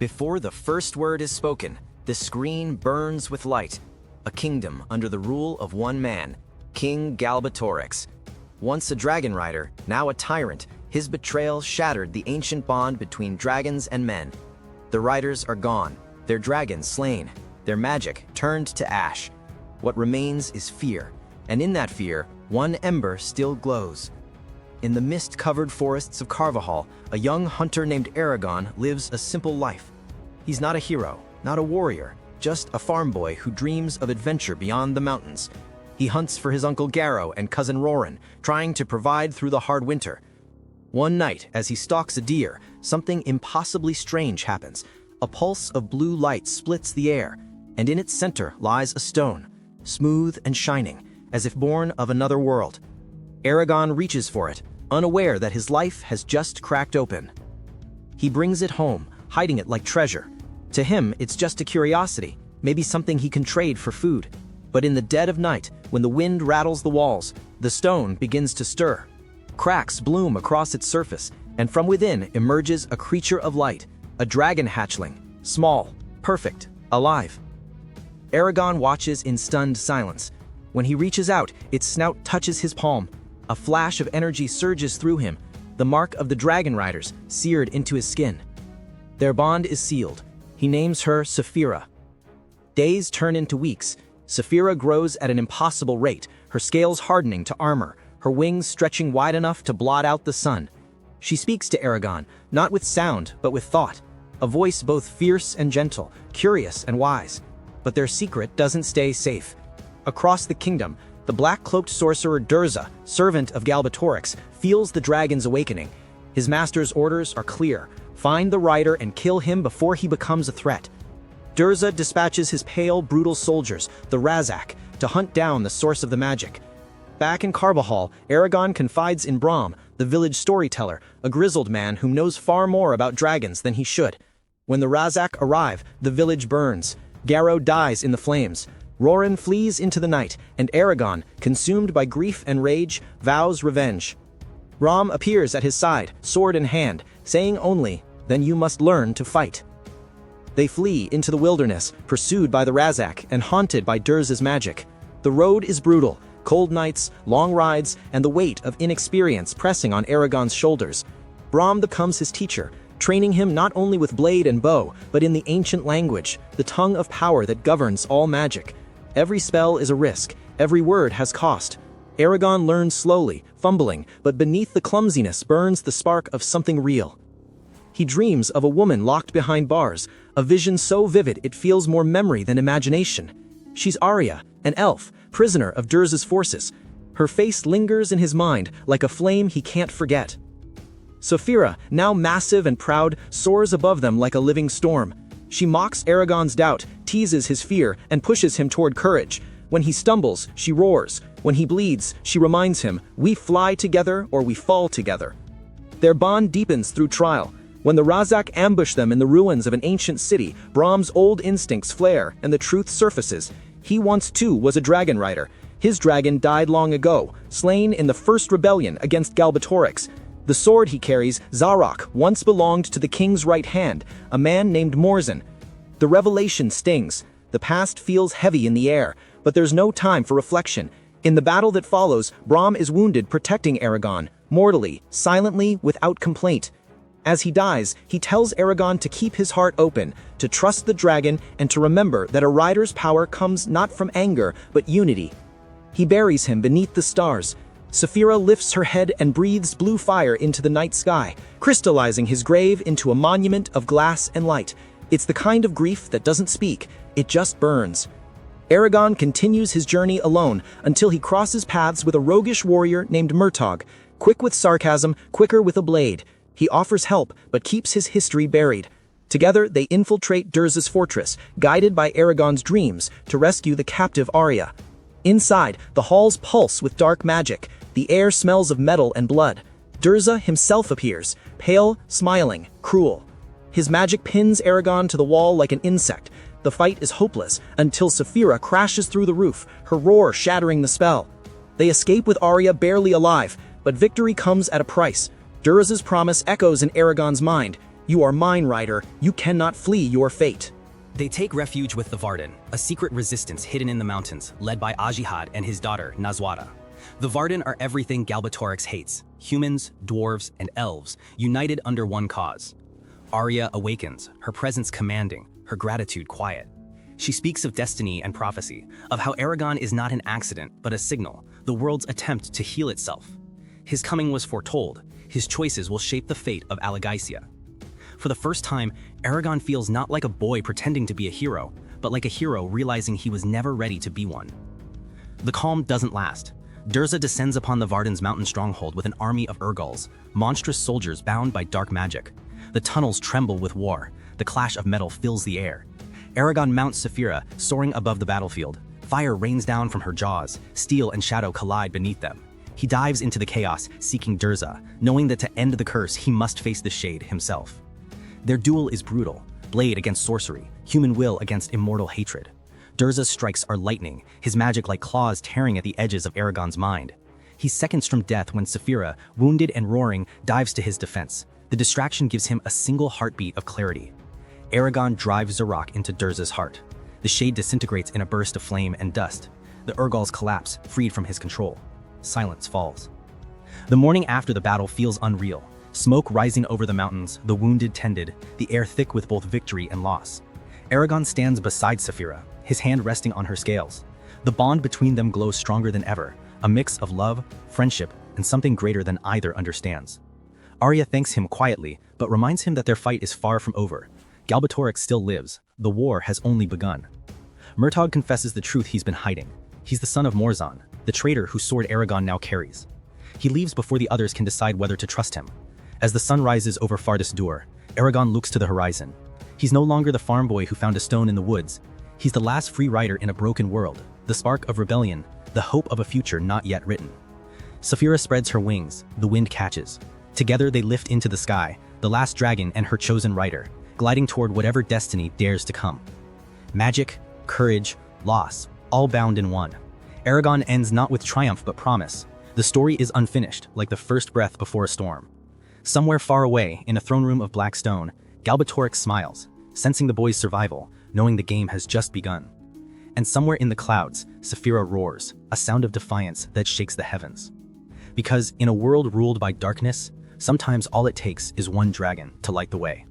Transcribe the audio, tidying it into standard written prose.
Before the first word is spoken, the screen burns with light. A kingdom under the rule of one man, King Galbatorix. Once a dragon rider, now a tyrant, his betrayal shattered the ancient bond between dragons and men. The riders are gone, their dragons slain, their magic turned to ash. What remains is fear, and in that fear, one ember still glows. In the mist-covered forests of Carvajal, a young hunter named Eragon lives a simple life. He's not a hero, not a warrior, just a farm boy who dreams of adventure beyond the mountains. He hunts for his uncle Garrow and cousin Roran, trying to provide through the hard winter. One night, as he stalks a deer, something impossibly strange happens. A pulse of blue light splits the air, and in its center lies a stone, smooth and shining, as if born of another world. Eragon reaches for it, unaware that his life has just cracked open. He brings it home, hiding it like treasure. To him, it's just a curiosity, maybe something he can trade for food. But in the dead of night, when the wind rattles the walls, the stone begins to stir. Cracks bloom across its surface, and from within emerges a creature of light, a dragon hatchling, small, perfect, alive. Eragon watches in stunned silence. When he reaches out, its snout touches his palm. A flash of energy surges through him, the mark of the dragon riders seared into his skin. Their bond is sealed. He names her Saphira. Days turn into weeks. Saphira grows at an impossible rate, her scales hardening to armor, her wings stretching wide enough to blot out the sun. She speaks to Eragon, not with sound, but with thought, a voice both fierce and gentle, curious and wise. But their secret doesn't stay safe. Across the kingdom, the black-cloaked sorcerer Durza, servant of Galbatorix, feels the dragon's awakening. His master's orders are clear: find the rider and kill him before he becomes a threat. Durza dispatches his pale, brutal soldiers, the Razak, to hunt down the source of the magic. Back in Carvajal, Eragon confides in Brom, the village storyteller, a grizzled man who knows far more about dragons than he should. When the Razak arrive, the village burns. Garrow dies in the flames. Roran flees into the night, and Eragon, consumed by grief and rage, vows revenge. Brom appears at his side, sword in hand, saying only, "Then you must learn to fight." They flee into the wilderness, pursued by the Razak and haunted by Durza's magic. The road is brutal, cold nights, long rides, and the weight of inexperience pressing on Eragon's shoulders. Brom becomes his teacher, training him not only with blade and bow, but in the ancient language, the tongue of power that governs all magic. Every spell is a risk, every word has cost. Eragon learns slowly, fumbling, but beneath the clumsiness burns the spark of something real. He dreams of a woman locked behind bars, a vision so vivid it feels more memory than imagination. She's Arya, an elf, prisoner of Durza's forces. Her face lingers in his mind like a flame he can't forget. Saphira, now massive and proud, soars above them like a living storm. She mocks Eragon's doubt, teases his fear, and pushes him toward courage. When he stumbles, she roars. When he bleeds, she reminds him, "We fly together or we fall together." Their bond deepens through trial. When the Razak ambush them in the ruins of an ancient city, Brom's old instincts flare and the truth surfaces. He once too was a dragon rider. His dragon died long ago, slain in the first rebellion against Galbatorix. The sword he carries, Zarok, once belonged to the king's right hand, a man named Morzin. The revelation stings. The past feels heavy in the air, but there's no time for reflection. In the battle that follows, Brom is wounded protecting Eragon, mortally, silently, without complaint. As he dies, he tells Eragon to keep his heart open, to trust the dragon, and to remember that a rider's power comes not from anger, but unity. He buries him beneath the stars. Saphira lifts her head and breathes blue fire into the night sky, crystallizing his grave into a monument of glass and light. It's the kind of grief that doesn't speak, it just burns. Eragon continues his journey alone until he crosses paths with a roguish warrior named Murtagh, quick with sarcasm, quicker with a blade. He offers help, but keeps his history buried. Together, they infiltrate Durza's fortress, guided by Eragon's dreams, to rescue the captive Arya. Inside, the halls pulse with dark magic. The air smells of metal and blood. Durza himself appears, pale, smiling, cruel. His magic pins Eragon to the wall like an insect. The fight is hopeless until Saphira crashes through the roof, her roar shattering the spell. They escape with Arya barely alive, but victory comes at a price. Durza's promise echoes in Eragon's mind. You are mine, Rider. You cannot flee your fate. They take refuge with the Varden, a secret resistance hidden in the mountains, led by Ajihad and his daughter, Nazwata. The Varden are everything Galbatorix hates: humans, dwarves, and elves, united under one cause. Arya awakens, her presence commanding, her gratitude quiet. She speaks of destiny and prophecy, of how Eragon is not an accident, but a signal, the world's attempt to heal itself. His coming was foretold. His choices will shape the fate of Alagaisia. For the first time, Eragon feels not like a boy pretending to be a hero, but like a hero realizing he was never ready to be one. The calm doesn't last. Durza descends upon the Varden's mountain stronghold with an army of Urgals, monstrous soldiers bound by dark magic. The tunnels tremble with war. The clash of metal fills the air. Eragon mounts Saphira, soaring above the battlefield. Fire rains down from her jaws. Steel and shadow collide beneath them. He dives into the chaos, seeking Durza, knowing that to end the curse, he must face the Shade himself. Their duel is brutal, blade against sorcery, human will against immortal hatred. Durza's strikes are lightning, his magic like claws tearing at the edges of Eragon's mind. He's seconds from death when Saphira, wounded and roaring, dives to his defense. The distraction gives him a single heartbeat of clarity. Eragon drives Zarok into Durza's heart. The Shade disintegrates in a burst of flame and dust. The Urgals collapse, freed from his control. Silence falls. The morning after the battle feels unreal. Smoke rising over the mountains, the wounded tended, the air thick with both victory and loss. Eragon stands beside Saphira, his hand resting on her scales. The bond between them glows stronger than ever, a mix of love, friendship, and something greater than either understands. Arya thanks him quietly, but reminds him that their fight is far from over. Galbatorix still lives. The war has only begun. Murtagh confesses the truth he's been hiding. He's the son of Morzan, the traitor whose sword Eragon now carries. He leaves before the others can decide whether to trust him. As the sun rises over Farthest Dur, Eragon looks to the horizon. He's no longer the farm boy who found a stone in the woods. He's the last free rider in a broken world, the spark of rebellion, the hope of a future not yet written. Saphira spreads her wings, the wind catches. Together they lift into the sky, the last dragon and her chosen rider, gliding toward whatever destiny dares to come. Magic, courage, loss, all bound in one. Eragon ends not with triumph but promise. The story is unfinished, like the first breath before a storm. Somewhere far away, in a throne room of black stone, Galbatorix smiles, sensing the boy's survival, knowing the game has just begun. And somewhere in the clouds, Saphira roars, a sound of defiance that shakes the heavens. Because in a world ruled by darkness, sometimes all it takes is one dragon to light the way.